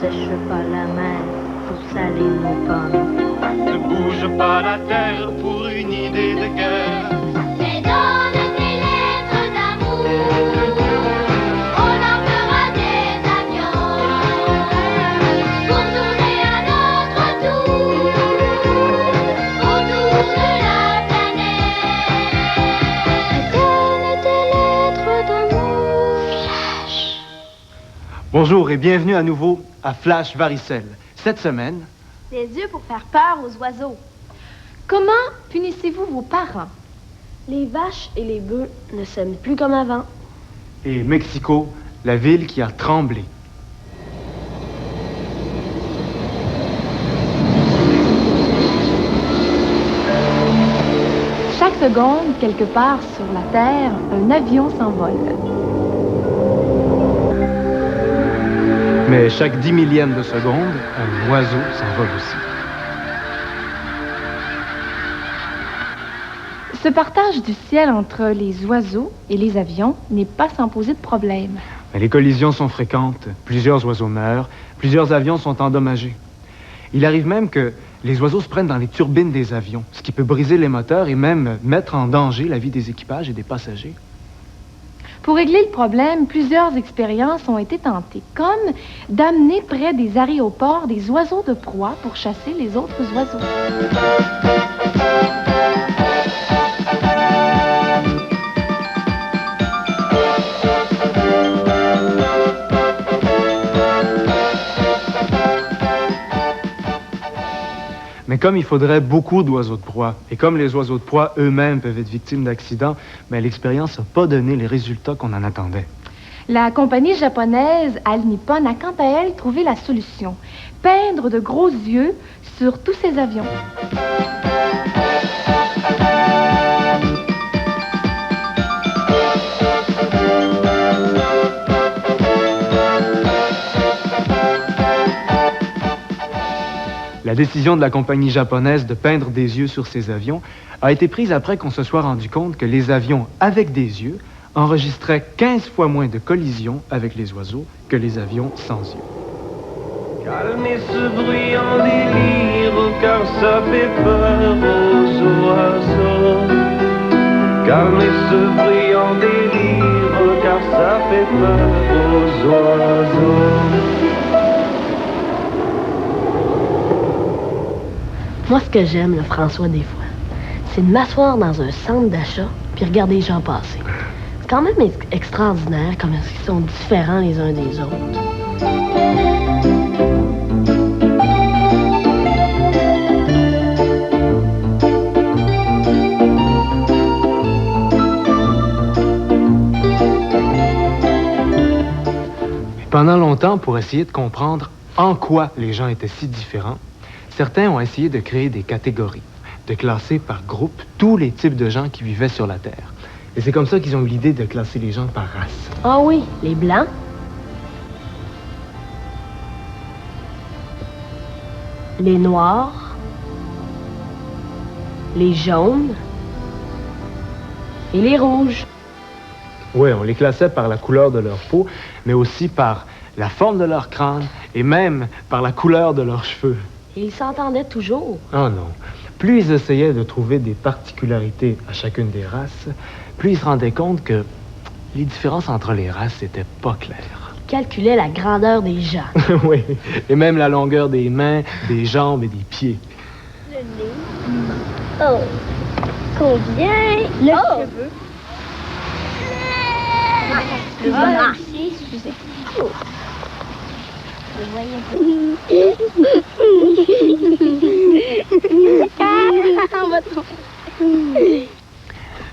sèche pas la mer pour saler nos pommes. Ne bouge pas la terre pour une idée de guerre. Mais donne tes lettres d'amour, on en fera des avions pour tourner à notre tour autour de la planète. Donne tes lettres d'amour. Flash. Bonjour et bienvenue à nouveau à Flash Varicelle. Cette semaine... Des yeux pour faire peur aux oiseaux. Comment punissez-vous vos parents? Les vaches et les bœufs ne s'aiment plus comme avant. Et Mexico, la ville qui a tremblé. Chaque seconde, quelque part sur la Terre, un avion s'envole. Mais chaque 10 millième de seconde, un oiseau s'envole aussi. Ce partage du ciel entre les oiseaux et les avions n'est pas sans poser de problème. Mais les collisions sont fréquentes, plusieurs oiseaux meurent, plusieurs avions sont endommagés. Il arrive même que les oiseaux se prennent dans les turbines des avions, ce qui peut briser les moteurs et même mettre en danger la vie des équipages et des passagers. Pour régler le problème, plusieurs expériences ont été tentées, comme d'amener près des aéroports des oiseaux de proie pour chasser les autres oiseaux. Mais comme il faudrait beaucoup d'oiseaux de proie, et comme les oiseaux de proie eux-mêmes peuvent être victimes d'accidents, mais l'expérience n'a pas donné les résultats qu'on en attendait. La compagnie japonaise All Nippon a quant à elle trouvé la solution. Peindre de gros yeux sur tous ces avions. La décision de la compagnie japonaise de peindre des yeux sur ces avions a été prise après qu'on se soit rendu compte que les avions avec des yeux enregistraient 15 fois moins de collisions avec les oiseaux que les avions sans yeux. Calmez ce bruit en délire, car ça fait peur aux oiseaux. Calmez ce bruit en délire, car ça fait peur aux oiseaux. Moi, ce que j'aime, là, François, des fois, c'est de m'asseoir dans un centre d'achat puis regarder les gens passer. C'est quand même extraordinaire comment ils sont différents les uns des autres. Pendant longtemps, pour essayer de comprendre en quoi les gens étaient si différents, certains ont essayé de créer des catégories, de classer par groupe tous les types de gens qui vivaient sur la Terre. Et c'est comme ça qu'ils ont eu l'idée de classer les gens par race. Ah oui, les blancs, les noirs, les jaunes et les rouges. Oui, on les classait par la couleur de leur peau, mais aussi par la forme de leur crâne et même par la couleur de leurs cheveux. Et ils s'entendaient toujours. Oh non. Plus ils essayaient de trouver des particularités à chacune des races, plus ils se rendaient compte que les différences entre les races n'étaient pas claires. Ils calculaient la grandeur des gens. Oui, et même la longueur des mains, des jambes et des pieds. Le nez. Oh. Combien? Le cheveu. Le aussi, excusez. Oh. Je voyais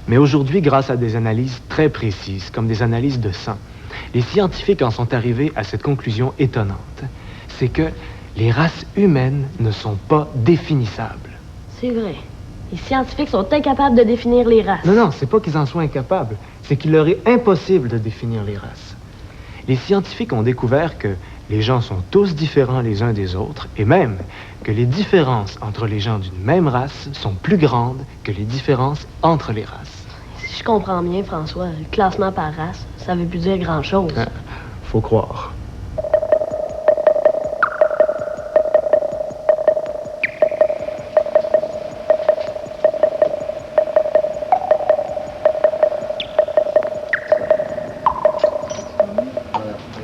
Mais aujourd'hui, grâce à des analyses très précises, comme des analyses de sang, les scientifiques en sont arrivés à cette conclusion étonnante. C'est que les races humaines ne sont pas définissables. C'est vrai. Les scientifiques sont incapables de définir les races. Non, c'est pas qu'ils en soient incapables. C'est qu'il leur est impossible de définir les races. Les scientifiques ont découvert que les gens sont tous différents les uns des autres, et même que les différences entre les gens d'une même race sont plus grandes que les différences entre les races. Si je comprends bien, François, le classement par race, ça veut plus dire grand-chose. Faut croire.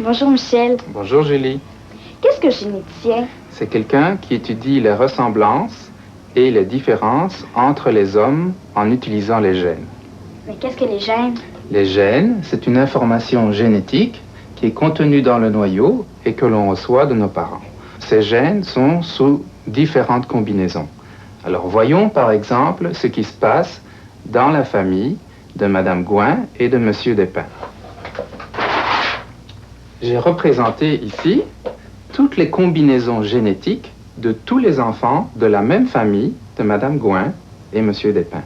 Bonjour Michel. Bonjour Julie. Qu'est-ce que généticien? C'est quelqu'un qui étudie les ressemblances et les différences entre les hommes en utilisant les gènes. Mais qu'est-ce que les gènes? Les gènes, c'est une information génétique qui est contenue dans le noyau et que l'on reçoit de nos parents. Ces gènes sont sous différentes combinaisons. Alors voyons par exemple ce qui se passe dans la famille de Madame Gouin et de Monsieur Despins. J'ai représenté ici toutes les combinaisons génétiques de tous les enfants de la même famille de Madame Gouin et Monsieur Despins.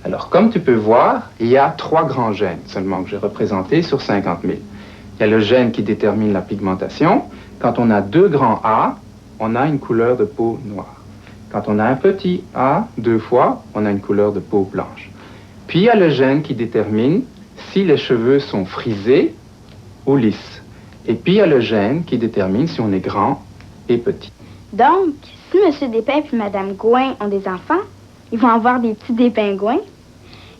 Alors, comme tu peux voir, il y a 3 grands gènes seulement que j'ai représentés sur 50 000. Il y a le gène qui détermine la pigmentation. Quand on a 2 grands A, on a une couleur de peau noire. Quand on a un petit A 2 fois, on a une couleur de peau blanche. Puis il y a le gène qui détermine si les cheveux sont frisés ou lisses. Et puis il y a le gène qui détermine si on est grand et petit. Donc, si M. Despins et Mme Gouin ont des enfants, ils vont avoir des petits dépingouins.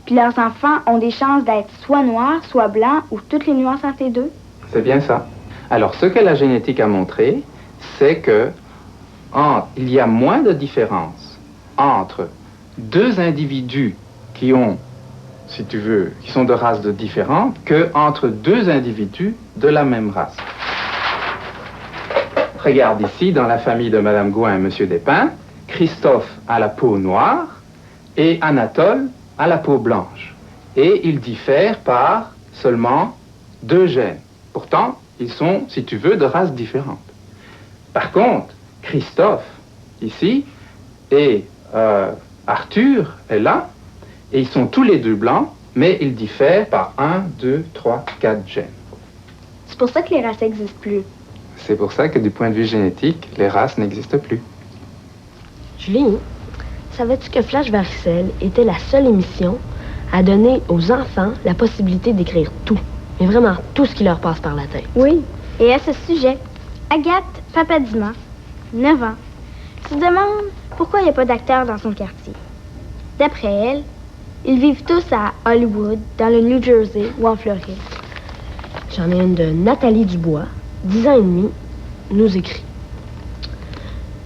Puis leurs enfants ont des chances d'être soit noirs, soit blancs, ou toutes les nuances entre les deux. C'est bien ça. Alors, ce que la génétique a montré, c'est que il y a moins de différence entre 2 individus qui ont, si tu veux, qui sont de races différentes, que entre 2 individus de la même race. Regarde ici, dans la famille de Mme Gouin et M. Despins, Christophe a la peau noire et Anatole a la peau blanche. Et ils diffèrent par seulement 2 gènes. Pourtant, ils sont, si tu veux, de races différentes. Par contre, Christophe, ici, et Arthur est là, et ils sont tous les 2 blancs, mais ils diffèrent par 1, 2, 3, 4 gènes. C'est pour ça que les races n'existent plus. C'est pour ça que du point de vue génétique, les races n'existent plus. Julie, savais-tu que Flash Varicelle était la seule émission à donner aux enfants la possibilité d'écrire tout, mais vraiment tout ce qui leur passe par la tête? Oui. Et à ce sujet, Agathe Papadima, 9 ans, se demande pourquoi il n'y a pas d'acteurs dans son quartier. D'après elle, ils vivent tous à Hollywood, dans le New Jersey ou en Floride. J'en ai une de Nathalie Dubois, 10 ans et demi, nous écrit.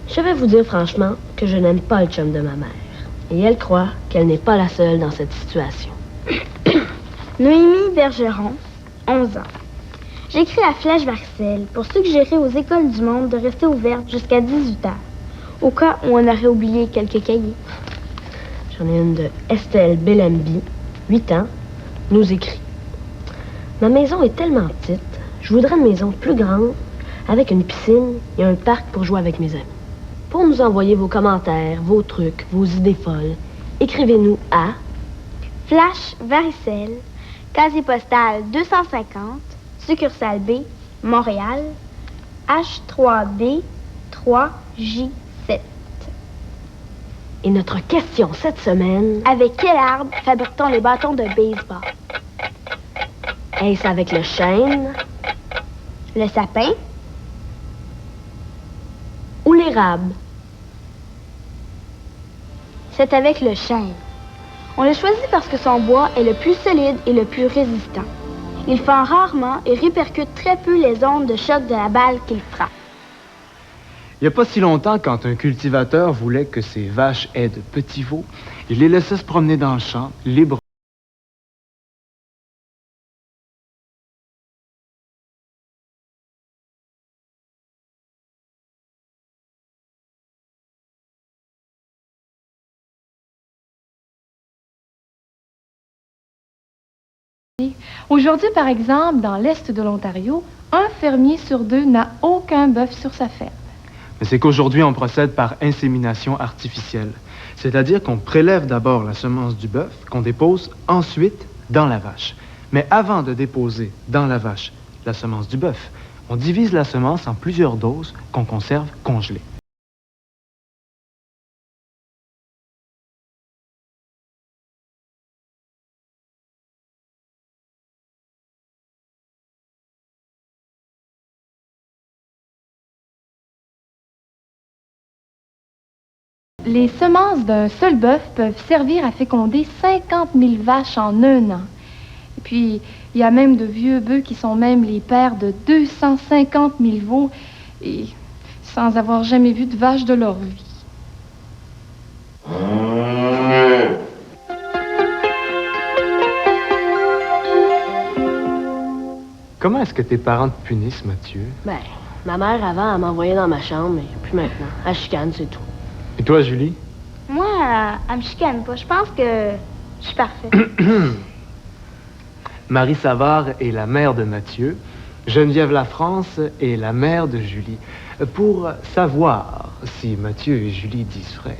Je vais vous dire franchement que je n'aime pas le chum de ma mère. Et elle croit qu'elle n'est pas la seule dans cette situation. Noémie Bergeron, 11 ans. J'écris à Flash Varicelle pour suggérer aux écoles du monde de rester ouvertes jusqu'à 18 heures, au cas où on aurait oublié quelques cahiers. J'en ai une de Estelle Bellambi, 8 ans, nous écrit. Ma maison est tellement petite, je voudrais une maison plus grande, avec une piscine et un parc pour jouer avec mes amis. Pour nous envoyer vos commentaires, vos trucs, vos idées folles, écrivez-nous à Flash Varicelle, casier postal 250, succursale B, Montréal, H3D 3J7. Et notre question cette semaine... Avec quel arbre fabrique-t-on les bâtons de baseball? Est-ce avec le chêne Le sapin? ou l'érable? C'est avec le chêne. On l'a choisi parce que son bois est le plus solide et le plus résistant. Il fend rarement et répercute très peu les ondes de choc de la balle qu'il frappe. Il n'y a pas si longtemps, quand un cultivateur voulait que ses vaches aient de petits veaux, il les laissait se promener dans le champ, libres. Aujourd'hui, par exemple, dans l'est de l'Ontario, un fermier sur 2 n'a aucun bœuf sur sa ferme. Mais c'est qu'aujourd'hui, on procède par insémination artificielle. C'est-à-dire qu'on prélève d'abord la semence du bœuf, qu'on dépose ensuite dans la vache. Mais avant de déposer dans la vache la semence du bœuf, on divise la semence en plusieurs doses qu'on conserve congelées. Les semences d'un seul bœuf peuvent servir à féconder 50 000 vaches en 1 an. Et puis, Il y a même de vieux bœufs qui sont même les pères de 250 000 veaux et sans avoir jamais vu de vache de leur vie. Comment est-ce que tes parents te punissent, Mathieu? Ben, ma mère, avant, elle m'envoyait dans ma chambre, mais plus maintenant. Elle chicane, c'est tout. Et toi, Julie? Moi, elle me chicane pas. Je pense que je suis parfaite. Marie Savard est la mère de Mathieu. Geneviève Lafrance est la mère de Julie. Pour savoir si Mathieu et Julie disent vrai,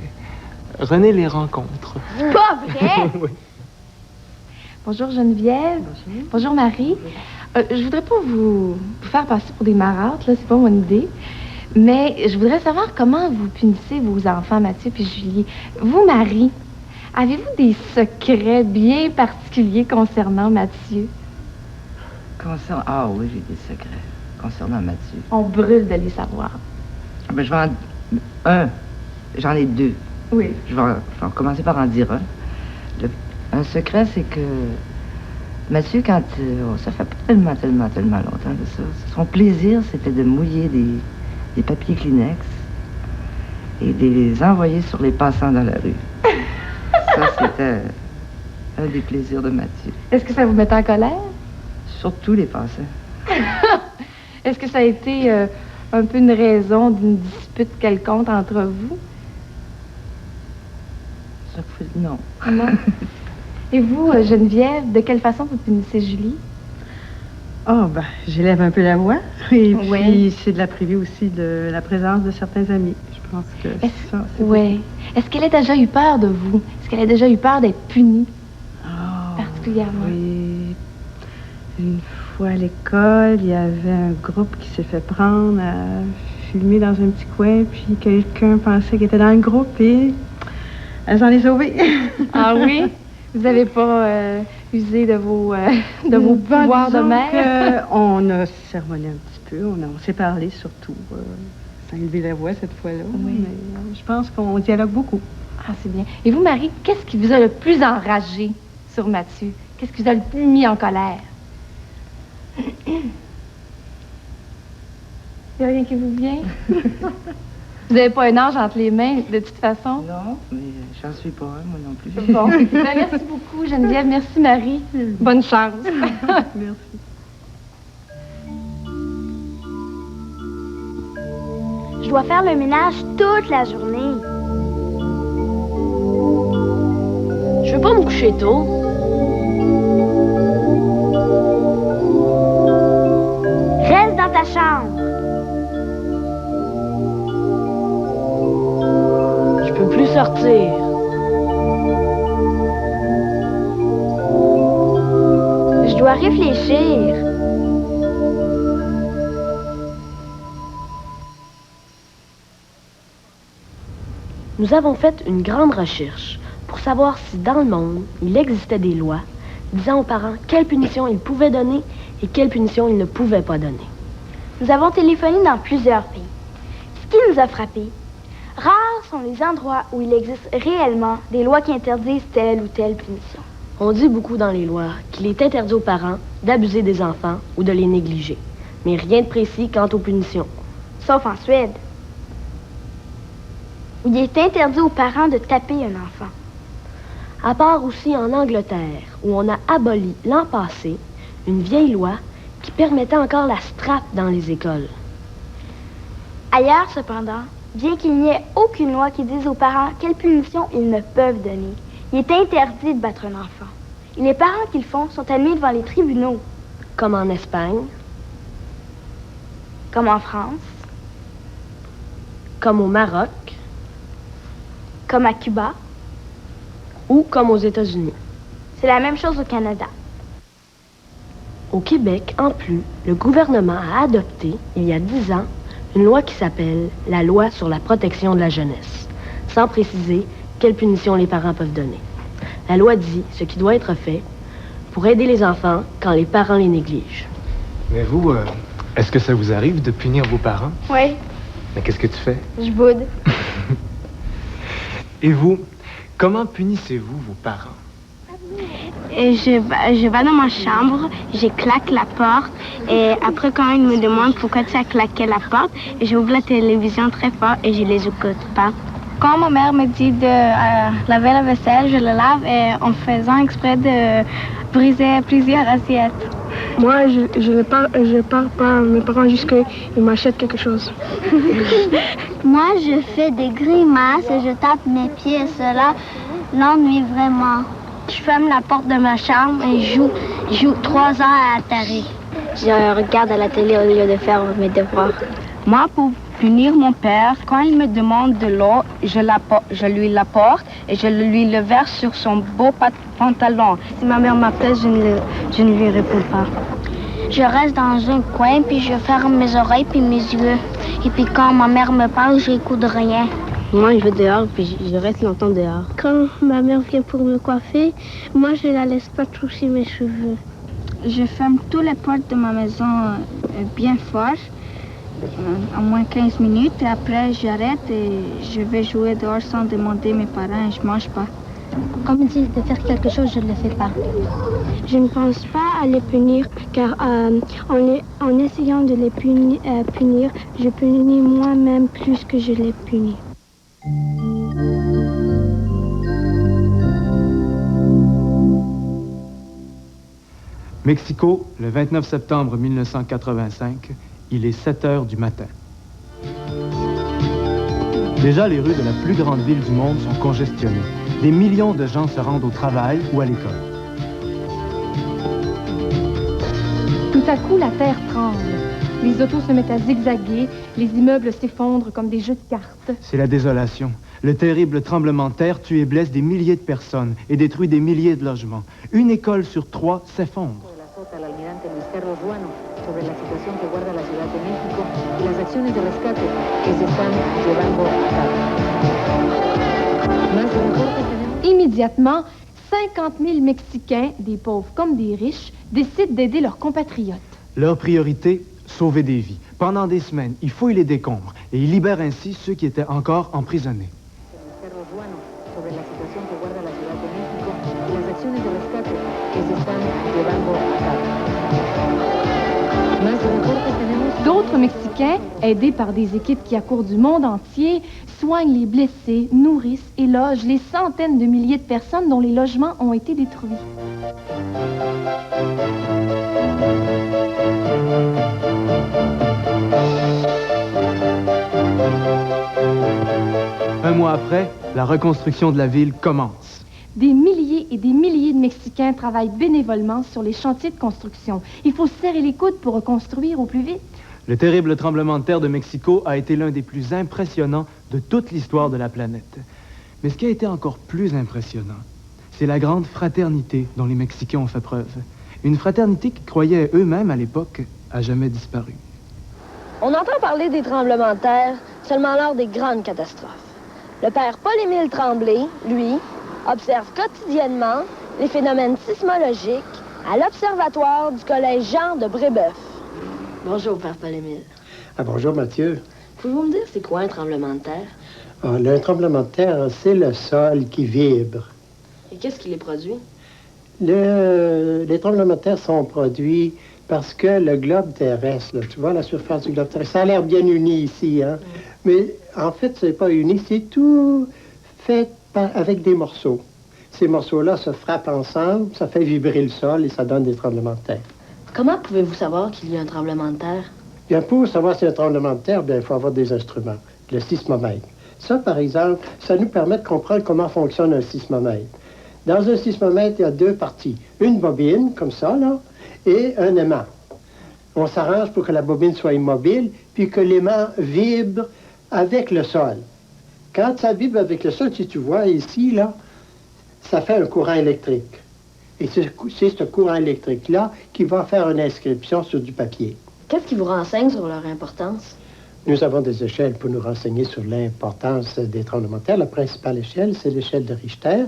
René les rencontre. C'est pas vrai! Oui. Bonjour Geneviève. Bonjour Marie. Je voudrais pas vous faire passer pour des marâtres, là, c'est pas mon idée. Mais je voudrais savoir comment vous punissez vos enfants, Mathieu et Julie. Vous, Marie, avez-vous des secrets bien particuliers concernant Mathieu? Ah oui, j'ai des secrets concernant Mathieu. On brûle de les savoir. Ben, j'en ai deux. Oui. Je vais commencer par en dire un. Un secret, c'est que Mathieu, quand... ça fait pas tellement longtemps de ça. Son plaisir, c'était de mouiller des papiers Kleenex et de les envoyer sur les passants dans la rue. Ça, c'était un des plaisirs de Mathieu. Est-ce que ça vous met en colère? Surtout les passants. Est-ce que ça a été un peu une raison d'une dispute quelconque entre vous? Non. Non. Et vous, Geneviève, de quelle façon vous punissez Julie? Oh, ben, j'élève un peu la voix. Et Oui. puis, c'est de la priver aussi de la présence de certains amis. Je pense que ça, c'est... Oui. Est-ce qu'elle a déjà eu peur de vous? Est-ce qu'elle a déjà eu peur d'être punie? Particulièrement. Oui. Une fois à l'école, il y avait un groupe qui s'est fait prendre à fumer dans un petit coin, puis quelqu'un pensait qu'il était dans le groupe et elle s'en est sauvée. Ah oui? Vous n'avez pas usé de vos pouvoirs de mère? On a sermonné un petit peu, on s'est parlé surtout, sans élever la voix cette fois-là. Oui. Mais je pense qu'on dialogue beaucoup. Ah, c'est bien. Et vous, Marie, qu'est-ce qui vous a le plus enragé sur Mathieu? Qu'est-ce qui vous a le plus mis en colère? Il n'y a rien qui vous vient? Vous n'avez pas un ange entre les mains, de toute façon? Non, mais j'en suis pas un, moi non plus. Bon. Ben, merci beaucoup, Geneviève. Merci, Marie. Bonne chance. Merci. Je dois faire le ménage toute la journée. Je veux pas me coucher tôt. Reste dans ta chambre. Je peux plus sortir. Je dois réfléchir. Nous avons fait une grande recherche pour savoir si dans le monde, il existait des lois disant aux parents quelles punitions ils pouvaient donner et quelles punitions ils ne pouvaient pas donner. Nous avons téléphoné dans plusieurs pays. Ce qui nous a frappé, rares sont les endroits où il existe réellement des lois qui interdisent telle ou telle punition. On dit beaucoup dans les lois qu'il est interdit aux parents d'abuser des enfants ou de les négliger, mais rien de précis quant aux punitions. Sauf en Suède, où il est interdit aux parents de taper un enfant. À part aussi en Angleterre, où on a aboli l'an passé une vieille loi qui permettait encore la strap dans les écoles. Ailleurs, cependant, bien qu'il n'y ait aucune loi qui dise aux parents quelles punitions ils ne peuvent donner, il est interdit de battre un enfant. Et les parents qui le font sont admis devant les tribunaux. Comme en Espagne, Comme en France, comme au Maroc comme à Cuba. ou comme aux États-Unis. C'est la même chose au Canada. Au Québec, en plus, le gouvernement a adopté, il y a 10 ans, une loi qui s'appelle la Loi sur la protection de la jeunesse, sans préciser quelles punitions les parents peuvent donner. La loi dit ce qui doit être fait pour aider les enfants quand les parents les négligent. Mais vous, est-ce que ça vous arrive de punir vos parents? Oui, Mais qu'est-ce que tu fais? je boude. Et vous, comment punissez-vous vos parents? Et je vais dans ma chambre, je claque la porte. Et après, quand ils me demandent pourquoi tu as claqué la porte, j'ouvre la télévision très fort et je les écoute pas. Quand ma mère me dit de laver la vaisselle, je la lave et en faisant exprès de briser plusieurs assiettes. Moi, je pars pas à mes parents jusqu'à ils m'achètent quelque chose. Moi, je fais des grimaces et je tape mes pieds et cela l'ennuie vraiment. Je ferme la porte de ma chambre et je joue 3 heures à Atari. Je regarde à la télé au lieu de faire mes devoirs. Moi, pour punir mon père, quand il me demande de l'eau, je lui l'apporte et je lui le verse sur son beau pantalon. Si ma mère m'appelle, je ne lui réponds pas. Je reste dans un coin, puis je ferme mes oreilles puis mes yeux. Et puis quand ma mère me parle, j'écoute rien. Moi, je vais dehors, puis je reste longtemps dehors. Quand ma mère vient pour me coiffer, moi, je la laisse pas toucher mes cheveux. Je ferme toutes les portes de ma maison bien fort, au moins 15 minutes, et après, j'arrête et je vais jouer dehors sans demander mes parents et je mange pas. Quand on me dit de faire quelque chose, je ne le fais pas. Je ne pense pas à les punir, car en essayant de les punir, je punis moi-même plus que je les punis. Mexico, le 29 septembre 1985, il est 7 heures du matin. Déjà, les rues de la plus grande ville du monde sont congestionnées. Des millions de gens se rendent au travail ou à l'école. Tout à coup, la terre tremble. Les autos se mettent à zigzaguer, les immeubles s'effondrent comme des jeux de cartes. C'est la désolation. Le terrible tremblement de terre tue et blesse des milliers de personnes et détruit des milliers de logements. Une école sur 3 s'effondre. Immédiatement, 50 000 Mexicains, des pauvres comme des riches, décident d'aider leurs compatriotes. Leur priorité, sauver des vies. Pendant des semaines, ils fouillent les décombres et ils libèrent ainsi ceux qui étaient encore emprisonnés. D'autres Mexicains, aidés par des équipes qui accourent du monde entier, soignent les blessés, nourrissent et logent les centaines de milliers de personnes dont les logements ont été détruits. Un mois après, la reconstruction de la ville commence. Des milliers et des milliers de Mexicains travaillent bénévolement sur les chantiers de construction. Il faut serrer les coudes pour reconstruire au plus vite. Le terrible tremblement de terre de Mexico a été l'un des plus impressionnants de toute l'histoire de la planète. Mais ce qui a été encore plus impressionnant, c'est la grande fraternité dont les Mexicains ont fait preuve. Une fraternité qui croyait eux-mêmes à l'époque a jamais disparu. On entend parler des tremblements de terre seulement lors des grandes catastrophes. Le père Paul-Émile Tremblay, lui, observe quotidiennement les phénomènes sismologiques à l'Observatoire du Collège Jean de Brébeuf. Bonjour, père Paul-Émile. Ah, bonjour, Mathieu. Pouvez-vous me dire c'est quoi un tremblement de terre? Ah, le tremblement de terre, c'est le sol qui vibre. Et qu'est-ce qui les produit? Les tremblements de terre sont produits parce que le globe terrestre, là, tu vois la surface du globe terrestre, ça a l'air bien uni ici, hein? Mais en fait, c'est pas uni, c'est tout fait avec des morceaux. Ces morceaux-là se frappent ensemble, ça fait vibrer le sol et ça donne des tremblements de terre. Comment pouvez-vous savoir qu'il y a un tremblement de terre? Bien, pour savoir si y a un tremblement de terre, bien, il faut avoir des instruments. Le sismomètre. Ça, par exemple, ça nous permet de comprendre comment fonctionne un sismomètre. Dans un sismomètre, il y a 2 parties. Une bobine, comme ça, là, et un aimant. On s'arrange pour que la bobine soit immobile, puis que l'aimant vibre avec le sol. Quand ça vibre avec le sol, si tu vois ici, là, ça fait un courant électrique. Et c'est ce courant électrique-là qui va faire une inscription sur du papier. Qu'est-ce qui vous renseigne sur leur importance? Nous avons des échelles pour nous renseigner sur l'importance des tremblements de terre. La principale échelle, c'est l'échelle de Richter.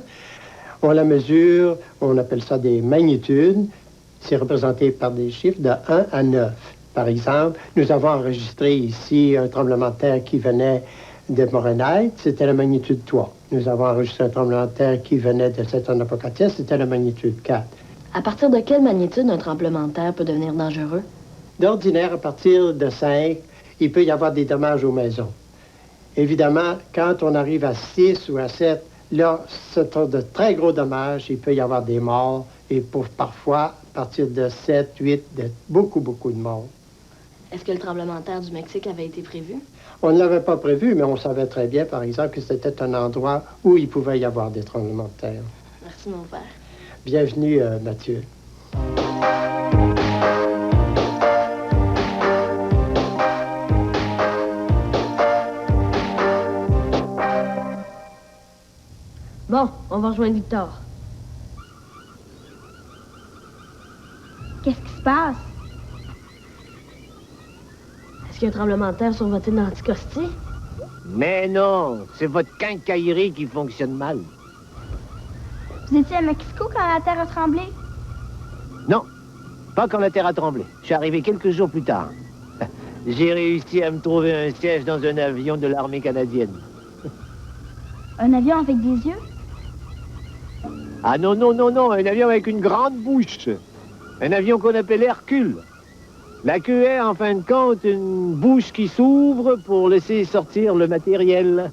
On la mesure, on appelle ça des magnitudes. C'est représenté par des chiffres de 1 à 9. Par exemple, nous avons enregistré ici un tremblement de terre qui venait de Morenheim. C'était la magnitude 3. nous avons enregistré un tremblement de terre qui venait de cette zone apocatienne, c'était la magnitude 4. À partir de quelle magnitude un tremblement de terre peut devenir dangereux? D'ordinaire, à partir de 5, il peut y avoir des dommages aux maisons. Évidemment, quand on arrive à 6 ou à 7, là, ce sont de très gros dommages. Il peut y avoir des morts et parfois, à partir de 7, 8, beaucoup de morts. Est-ce que le tremblement de terre du Mexique avait été prévu? On ne l'avait pas prévu, mais on savait très bien, par exemple, que c'était un endroit où il pouvait y avoir des tremblements de terre. Merci, mon père. Bienvenue, Mathieu. Bon, on va rejoindre Victor. Qu'est-ce qui se passe? Est-ce qu'il y a un tremblement de terre sur votre île d'Anticosti? Mais non, c'est votre quincaillerie qui fonctionne mal. Vous étiez à Mexico quand la terre a tremblé? Non, pas quand la terre a tremblé. Je suis arrivé quelques jours plus tard. J'ai réussi à me trouver un siège dans un avion de l'armée canadienne. Un avion avec des yeux? Ah non, un avion avec une grande bouche. Un avion qu'on appelle Hercule. La queue est, en fin de compte, une bouche qui s'ouvre pour laisser sortir le matériel.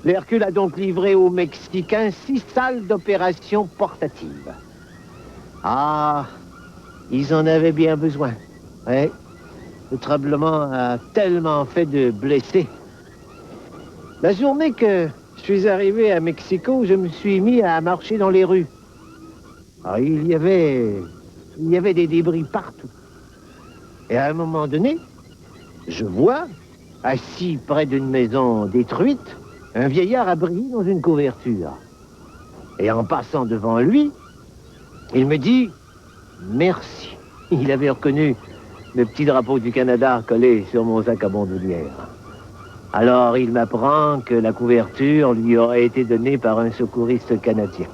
L'Hercule a donc livré aux Mexicains 6 salles d'opération portatives. Ah, ils en avaient bien besoin. Ouais. Le tremblement a tellement fait de blessés. La journée que je suis arrivé à Mexico, je me suis mis à marcher dans les rues. Ah, il y avait des débris partout. Et à un moment donné, je vois, assis près d'une maison détruite, un vieillard abrié dans une couverture. Et en passant devant lui, il me dit « Merci ». Il avait reconnu le petit drapeau du Canada collé sur mon sac à bandoulière. Alors il m'apprend que la couverture lui aurait été donnée par un secouriste canadien.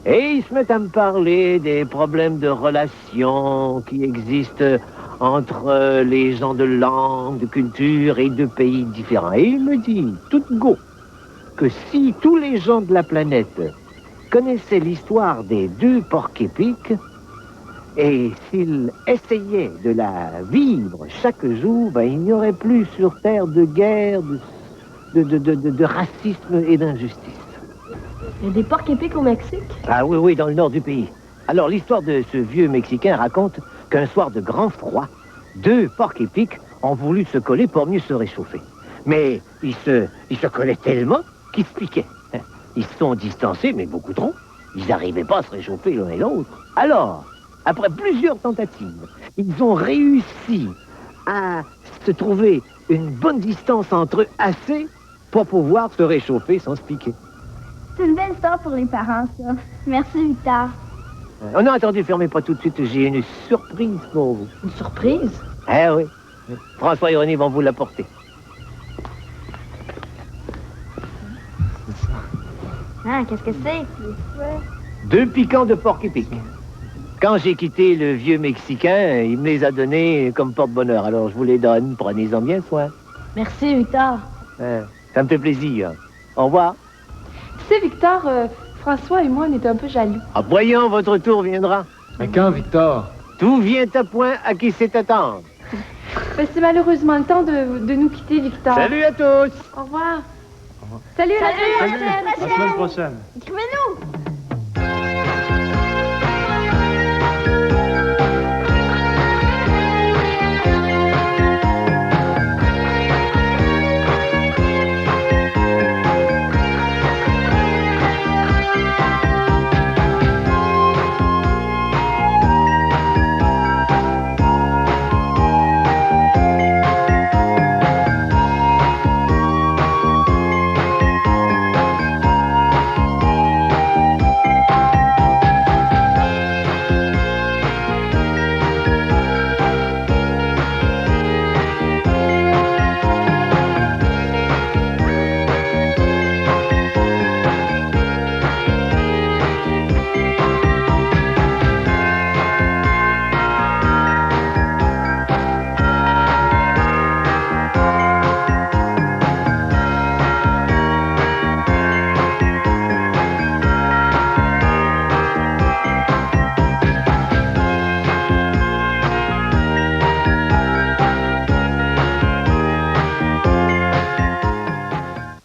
Et il se met à me parler des problèmes de relations qui existent entre les gens de langue, de culture et de pays différents. Et il me dit, tout go, que si tous les gens de la planète connaissaient l'histoire des 2 porcs-épics, et s'ils essayaient de la vivre chaque jour, ben, il n'y aurait plus sur Terre de guerre, de racisme et d'injustice. Il y a des porcs-épics au Mexique? Ah oui, dans le nord du pays. Alors, l'histoire de ce vieux Mexicain raconte qu'un soir de grand froid, 2 porcs-épics ont voulu se coller pour mieux se réchauffer. Mais ils se collaient tellement qu'ils se piquaient. Ils se sont distancés, mais beaucoup trop. Ils n'arrivaient pas à se réchauffer l'un et l'autre. Alors, après plusieurs tentatives, ils ont réussi à se trouver une bonne distance entre eux, assez pour pouvoir se réchauffer sans se piquer. C'est une belle histoire pour les parents, ça. Merci, Victor. Oh non, attendez, fermez pas tout de suite, j'ai une surprise pour vous. Une surprise? Eh oui. François et René vont vous l'apporter. Ah, qu'est-ce que c'est? 2 piquants de porc-épic. Quand j'ai quitté le vieux Mexicain, il me les a donnés comme porte-bonheur. Alors je vous les donne, prenez-en bien soin. Merci, Victor. Ça me fait plaisir. Au revoir. Tu sais, Victor, François et moi, on était un peu jaloux. Ah, voyons, votre tour viendra. Mais quand, Victor? Tout vient à point à qui sait attendre. Ben, c'est malheureusement le temps de nous quitter, Victor. Salut à tous. Au revoir. Salut, à la semaine prochaine. À la semaine prochaine. Écrivez-nous!